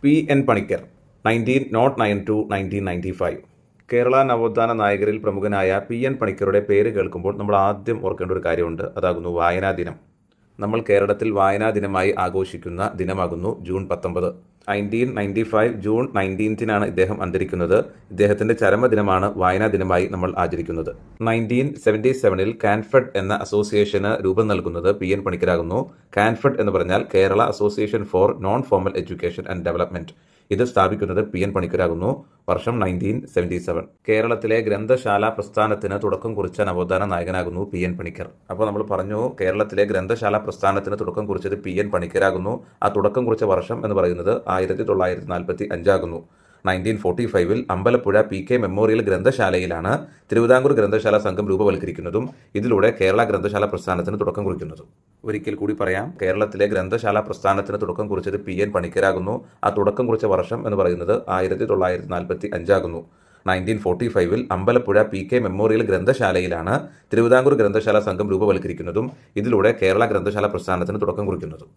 P.N. Panicker 1995. Kerala നവോത്ഥാന നായകരിൽ പ്രമുഖനായ P.N. പണിക്കരുടെ പേര് കേൾക്കുമ്പോൾ നമ്മൾ ആദ്യം ഓർക്കേണ്ട ഒരു കാര്യമുണ്ട്. അതാകുന്നു വായനാ ദിനം. നമ്മൾ കേരളത്തിൽ വായനാ ദിനമായി ആഘോഷിക്കുന്ന ദിനമാകുന്നു ജൂൺ 19. 1995 ജൂൺ 19 ഇദ്ദേഹം അന്തരിക്കുന്നത്. ഇദ്ദേഹത്തിൻ്റെ ചരമദിനമാണ് വായനാ ദിനമായി നമ്മൾ ആചരിക്കുന്നത്. 1977 കാൻഫെഡ് എന്ന അസോസിയേഷന് രൂപം നൽകുന്നത് P.N. പണിക്കരാകുന്നു. കാൻഫെഡ് എന്ന് പറഞ്ഞാൽ Kerala association for non formal education and development. ഇത് സ്ഥാപിക്കുന്നത് P.N. പണിക്കരാകുന്നു. വർഷം 1977. കേരളത്തിലെ ഗ്രന്ഥശാല പ്രസ്ഥാനത്തിന് തുടക്കം കുറിച്ച നവോത്ഥാന നായകനാകുന്നു P.N. പണിക്കർ. അപ്പോൾ നമ്മൾ പറഞ്ഞു, കേരളത്തിലെ ഗ്രന്ഥശാല പ്രസ്ഥാനത്തിന് തുടക്കം കുറിച്ചത് P.N. പണിക്കരാകുന്നു. ആ തുടക്കം കുറിച്ച വർഷം എന്ന് പറയുന്നത് 1945 ആകുന്നു. 1945 അമ്പലപ്പുഴ PK മെമ്മോറിയൽ ഗ്രന്ഥശാലയിലാണ് തിരുവിതാംകൂർ ഗ്രന്ഥശാല സംഘം രൂപവൽക്കരിക്കുന്നതും ഇതിലൂടെ കേരള ഗ്രന്ഥശാല പ്രസ്ഥാനത്തിന് തുടക്കം കുറിക്കുന്നതും. ഒരിക്കൽ കൂടി പറയാം, കേരളത്തിലെ ഗ്രന്ഥശാല പ്രസ്ഥാനത്തിന് തുടക്കം കുറിച്ചത് P.N. പണിക്കരാകുന്നു. ആ തുടക്കം കുറിച്ച വർഷം എന്ന് പറയുന്നത് 1945 ആകുന്നു. 1945 അമ്പലപ്പുഴ PK മെമ്മോറിയൽ ഗ്രന്ഥശാലയിലാണ് തിരുവിതാംകൂർ ഗ്രന്ഥശാല സംഘം രൂപവൽക്കരിക്കുന്നതും ഇതിലൂടെ കേരള ഗ്രന്ഥശാല പ്രസ്ഥാനത്തിന് തുടക്കം കുറിക്കുന്നതും.